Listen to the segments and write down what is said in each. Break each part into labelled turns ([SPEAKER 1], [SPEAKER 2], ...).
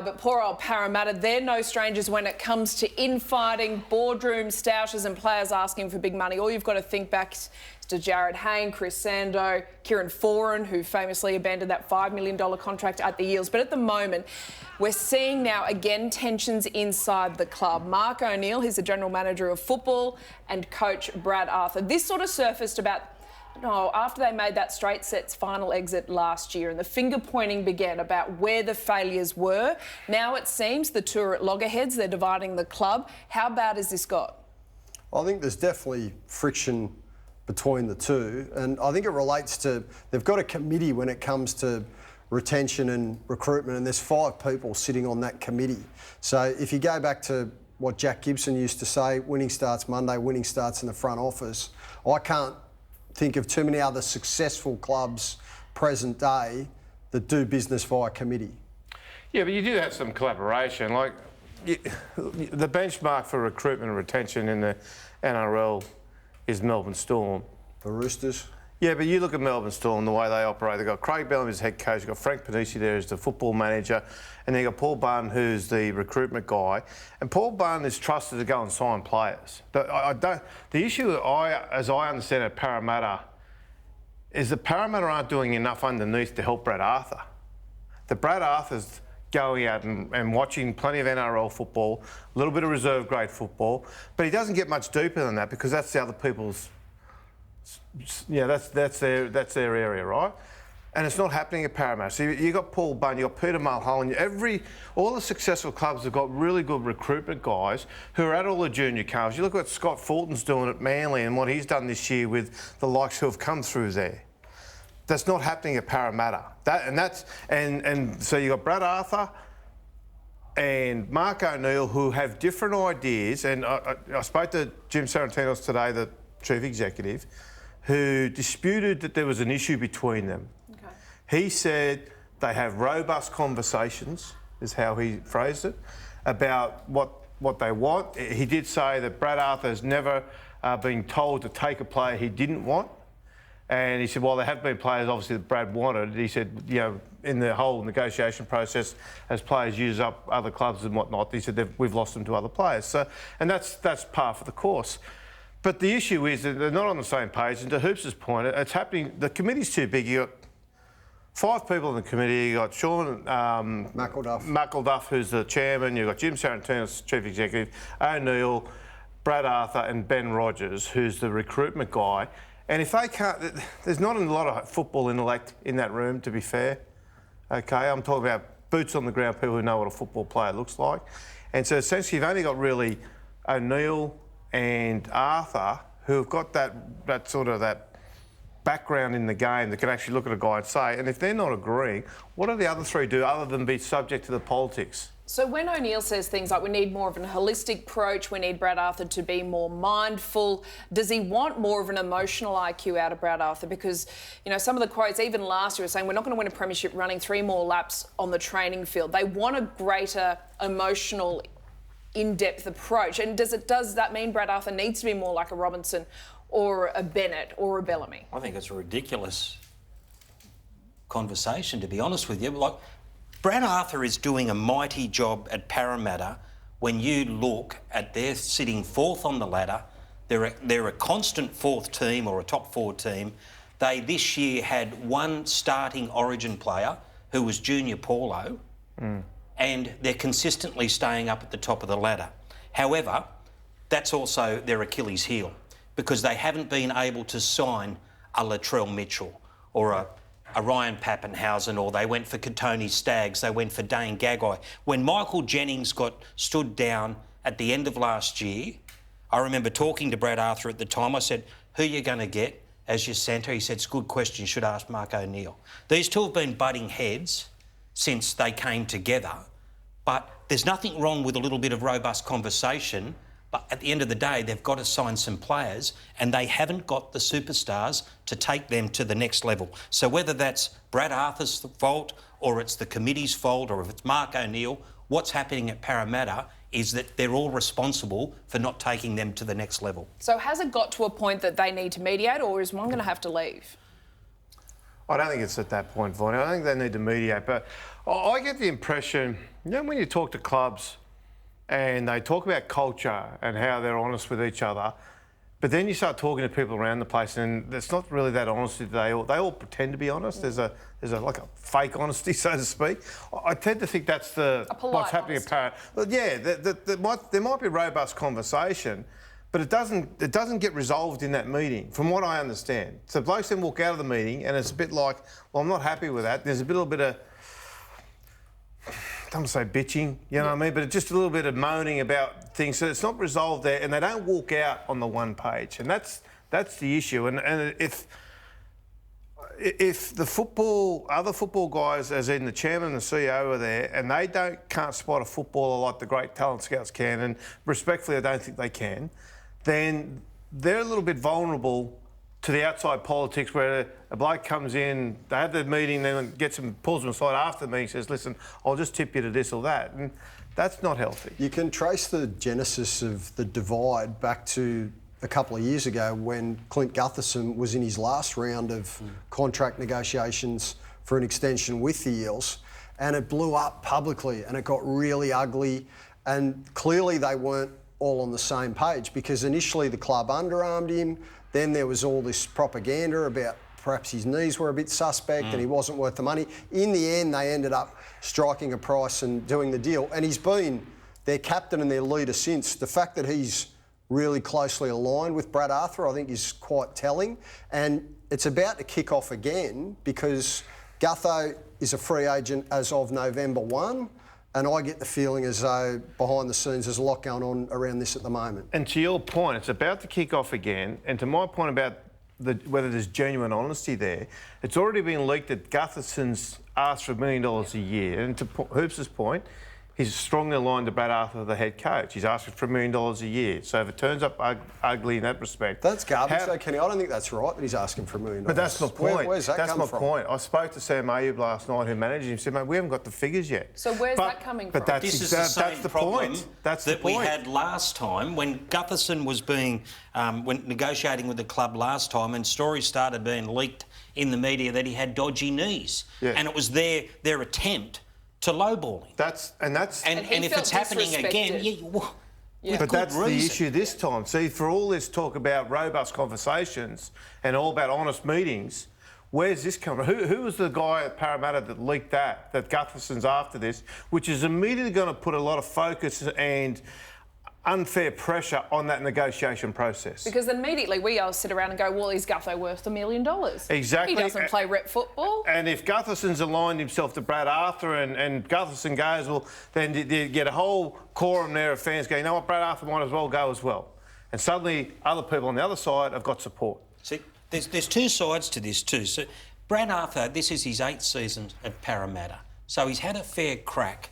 [SPEAKER 1] But poor old Parramatta, they're no strangers when it comes to infighting, boardroom stoushes and players asking for big money. All you've got to think back to Jared Hayne, Chris Sando, Kieran Foran, who famously abandoned that $5 million contract at the Eels. But at the moment, we're seeing now, again, tensions inside the club. Mark O'Neill, he's the general manager of football, and coach Brad Arthur. This sort of surfaced about after they made that straight sets final exit last year, and the finger pointing began about where the failures were. Now it seems the two are at loggerheads, they're dividing the club. How bad has this got?
[SPEAKER 2] I think there's definitely friction between the two, and I think it relates to, they've got a committee when it comes to retention and recruitment, and there's 5 people sitting on that committee. So if you go back to what Jack Gibson used to say, winning starts Monday, winning starts in the front office, I can't think of too many other successful clubs present day that do business via committee.
[SPEAKER 3] Yeah, but you do have some collaboration. Like the benchmark for recruitment and retention in the NRL is Melbourne Storm.
[SPEAKER 2] The Roosters?
[SPEAKER 3] Yeah, but you look at Melbourne Storm, the way they operate. They've got Craig Bellamy as head coach, you've got Frank Panisi there as the football manager, and then you've got Paul Bunn, who's the recruitment guy. And Paul Bunn is trusted to go and sign players. But the issue, as I understand it, Parramatta, is that Parramatta aren't doing enough underneath to help Brad Arthur. That Brad Arthur's going out and watching plenty of NRL football, a little bit of reserve grade football, but he doesn't get much deeper than that because that's the other people's. Yeah, that's their area, right? And it's not happening at Parramatta. So you got Paul Bunn, you got Peter Mulholland. All the successful clubs have got really good recruitment guys who are at all the junior cars. You look at what Scott Fulton's doing at Manly and what he's done this year with the likes who have come through there. That's not happening at Parramatta. So you got Brad Arthur and Mark O'Neill who have different ideas. And I spoke to Jim Sarantinos today, the chief executive, who disputed that there was an issue between them. Okay. He said they have robust conversations, is how he phrased it, about what they want. He did say that Brad Arthur has never been told to take a player he didn't want. And he said, while there have been players, obviously, that Brad wanted, he said, you know, in the whole negotiation process, as players use up other clubs and whatnot, he said we've lost them to other players. So, and that's par for the course. But the issue is that they're not on the same page. And to Hoops' point, it's happening. The committee's too big. You got 5 people in the committee. You got Sean McElduff, who's the chairman. You've got Jim Sarantinos, chief executive, O'Neill, Brad Arthur, and Ben Rogers, who's the recruitment guy. And if they can't, there's not a lot of football intellect in that room, to be fair. Okay, I'm talking about boots on the ground, people who know what a football player looks like. And so essentially, you've only got really O'Neill and Arthur, who have got that sort of background in the game that can actually look at a guy and say, and if they're not agreeing, what do the other 3 do other than be subject to the politics?
[SPEAKER 1] So when O'Neill says things like we need more of an holistic approach, we need Brad Arthur to be more mindful, does he want more of an emotional IQ out of Brad Arthur? Because, you know, some of the quotes, even last year, were saying we're not going to win a premiership running 3 more laps on the training field. They want a greater emotional in-depth approach. And does that mean Brad Arthur needs to be more like a Robinson or a Bennett or a Bellamy?
[SPEAKER 4] I think it's a ridiculous conversation, to be honest with you. Like, Brad Arthur is doing a mighty job at Parramatta. When you look at they're sitting 4th on the ladder, they're a constant 4th team or a top 4 team. They this year had 1 starting Origin player who was Junior Paulo. And they're consistently staying up at the top of the ladder. However, that's also their Achilles heel because they haven't been able to sign a Latrell Mitchell or a Ryan Pappenhausen, or they went for Katoni Staggs, they went for Dane Gagai. When Michael Jennings got stood down at the end of last year, I remember talking to Brad Arthur at the time. I said, who are you going to get as your centre? He said, it's a good question, you should ask Mark O'Neill. These two have been butting heads since they came together. But there's nothing wrong with a little bit of robust conversation. But at the end of the day, they've got to sign some players and they haven't got the superstars to take them to the next level. So whether that's Brad Arthur's fault or it's the committee's fault or if it's Mark O'Neill, what's happening at Parramatta is that they're all responsible for not taking them to the next level.
[SPEAKER 1] So has it got to a point that they need to mediate or is one going to have to leave?
[SPEAKER 3] I don't think it's at that point, Vaughn. I think they need to mediate. But I get the impression, when you talk to clubs and they talk about culture and how they're honest with each other, but then you start talking to people around the place, and it's not really that honesty. They all pretend to be honest. There's a fake honesty, so to speak. I tend to think that's what's happening at Parramatta. Well, yeah, there might be robust conversation, but it doesn't get resolved in that meeting, from what I understand. So blokes then walk out of the meeting, and it's a bit like, well, I'm not happy with that. There's a little bit of, I don't want to say bitching, you know what I mean, but just a little bit of moaning about things. So it's not resolved there, and they don't walk out on the one page, and that's the issue. And if the other football guys, as in the chairman and the CEO, are there, and they can't spot a footballer like the great talent scouts can, and respectfully, I don't think they can, then they're a little bit vulnerable to the outside politics, where a bloke comes in, they have the meeting, then pulls them aside after the meeting, says, listen, I'll just tip you to this or that. And that's not healthy.
[SPEAKER 2] You can trace the genesis of the divide back to a couple of years ago when Clint Gutherson was in his last round of contract negotiations for an extension with the Eels, and it blew up publicly and it got really ugly, and clearly they weren't all on the same page, because initially the club underarmed him. Then there was all this propaganda about perhaps his knees were a bit suspect and he wasn't worth the money. In the end, they ended up striking a price and doing the deal. And he's been their captain and their leader since. The fact that he's really closely aligned with Brad Arthur, I think, is quite telling. And it's about to kick off again, because Gutho is a free agent as of November 1. And I get the feeling as though behind the scenes there's a lot going on around this at the moment.
[SPEAKER 3] And to your point, it's about to kick off again. And to my point about whether there's genuine honesty there, it's already been leaked that Gutherson's asked for $1 million a year. And to Hoops' point, he's strongly aligned to Brad Arthur, the head coach. He's asking for $1 million a year. So if it turns up ugly in that respect...
[SPEAKER 2] That's garbage though, Kenny. I don't think that's right that he's asking for $1 million.
[SPEAKER 3] But that's my point.
[SPEAKER 2] Where's that come from?
[SPEAKER 3] That's my point. I spoke to Sam Ayub last night, who managed him. He said, mate, we haven't got the figures yet.
[SPEAKER 1] So where's that coming from?
[SPEAKER 3] But
[SPEAKER 4] this is the same problem that we
[SPEAKER 3] point.
[SPEAKER 4] had last time when Gutherson was when negotiating with the club last time, and stories started being leaked in the media that he had dodgy knees. Yeah. And it was their attempt to lowball him. And if it's happening again,
[SPEAKER 3] but that's the issue this time. See, for all this talk about robust conversations and all about honest meetings, where's this coming from? Who was the guy at Parramatta that leaked that Gutherson's after this, which is immediately going to put a lot of focus and unfair pressure on that negotiation process.
[SPEAKER 1] Because then immediately we all sit around and go, well, is Gutho worth $1 million?
[SPEAKER 3] Exactly.
[SPEAKER 1] He doesn't play rep football.
[SPEAKER 3] And if Gutherson's aligned himself to Brad Arthur and Gutherson goes, well, then you get a whole quorum there of fans going, you know what, Brad Arthur might as well go as well. And suddenly other people on the other side have got support.
[SPEAKER 4] See, there's two sides to this too. So Brad Arthur, this is his 8th season at Parramatta. So he's had a fair crack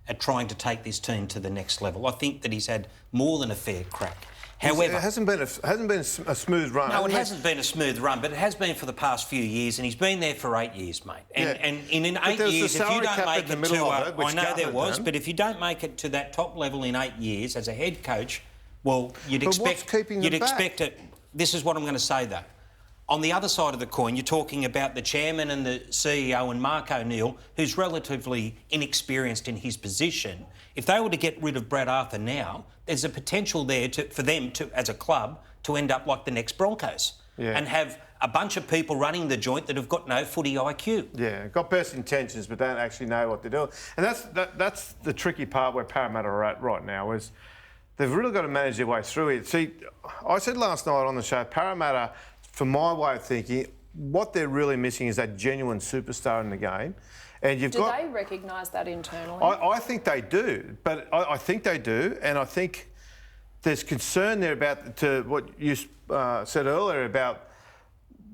[SPEAKER 4] at trying to take this team to the next level. I think that he's had more than a fair crack. However,
[SPEAKER 3] it hasn't been a smooth run.
[SPEAKER 4] No, it hasn't been a smooth run, but it has been for the past few years, and he's been there for 8 years, mate. And in 8 years, if you don't make it to, I know there was, but if you don't make it to that top level in 8 years as a head coach, well, you'd expect it. This is what I'm going to say though. On the other side of the coin, you're talking about the chairman and the CEO and Mark O'Neill, who's relatively inexperienced in his position. If they were to get rid of Brad Arthur now, there's a potential there for them to, as a club, to end up like the next Broncos and have a bunch of people running the joint that have got no footy IQ.
[SPEAKER 3] Yeah, got best intentions but don't actually know what they're doing. And that's the tricky part where Parramatta are at right now, is they've really got to manage their way through it. See, I said last night on the show, Parramatta, from my way of thinking, what they're really missing is that genuine superstar in the game. And do
[SPEAKER 1] they recognise that internally?
[SPEAKER 3] I think they do, but I think they do, and I think there's concern there about what you said earlier about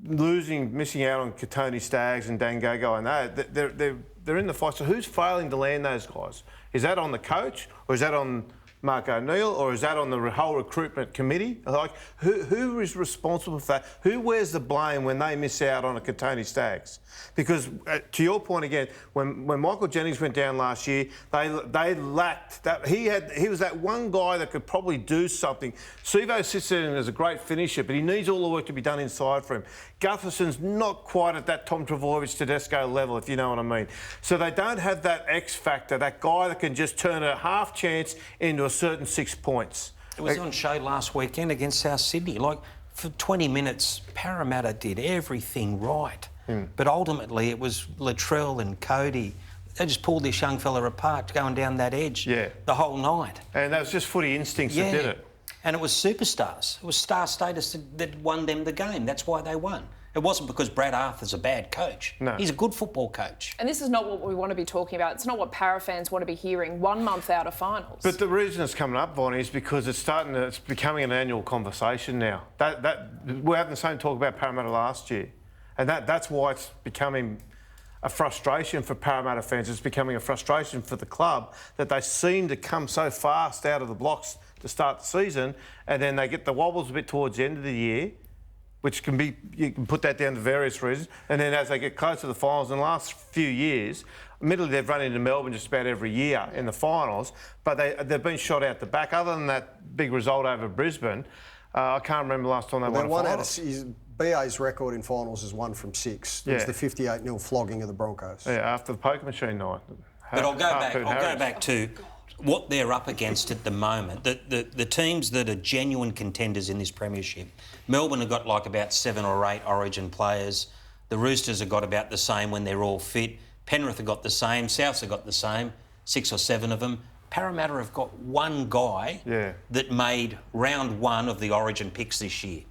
[SPEAKER 3] missing out on Katoni Staggs and Dangogo and that. They're in the fight. So who's failing to land those guys? Is that on the coach or is that on Mark O'Neill, or is that on the whole recruitment committee? Like, who is responsible for that? Who wears the blame when they miss out on a Katoni Staggs? Because to your point again, when Michael Jennings went down last year, they lacked that. He was that one guy that could probably do something. Sivo sits there and is a great finisher, but he needs all the work to be done inside for him. Gutherson's not quite at that Tom Trbojevic Tedesco level, if you know what I mean. So they don't have that X factor, that guy that can just turn a half chance into a certain 6 points.
[SPEAKER 4] It was on show last weekend against South Sydney. Like, for 20 minutes, Parramatta did everything right. But ultimately, it was Latrell and Cody. They just pulled this young fella apart going down that edge the whole night.
[SPEAKER 3] And that was just footy instincts that did it.
[SPEAKER 4] And it was superstars. It was star status that won them the game. That's why they won. It wasn't because Brad Arthur's a bad coach.
[SPEAKER 3] No.
[SPEAKER 4] He's a good football coach.
[SPEAKER 1] And this is not what we want to be talking about. It's not what Para fans want to be hearing 1 month out of finals.
[SPEAKER 3] But the reason it's coming up, Bonnie, is because it's becoming an annual conversation now. We're having the same talk about Parramatta last year. And that's why it's becoming a frustration for Parramatta fans. It's becoming a frustration for the club that they seem to come so fast out of the blocks to start the season, and then they get the wobbles a bit towards the end of the year, which can be, you can put that down to various reasons, and then as they get close to the finals in the last few years, admittedly they've run into Melbourne just about every year in the finals, but they've been shot out the back. Other than that big result over Brisbane, I can't remember the last time they won a final.
[SPEAKER 2] BA's record in finals is 1 from 6. It was the 58-0 flogging of the Broncos.
[SPEAKER 3] Yeah, after the poker machine night.
[SPEAKER 4] But I'll go back to what they're up against at the moment. The teams that are genuine contenders in this premiership, Melbourne have got like about 7 or 8 Origin players. The Roosters have got about the same when they're all fit. Penrith have got the same. Souths have got the same, 6 or 7 of them. Parramatta have got one guy that made round 1 of the Origin picks this year.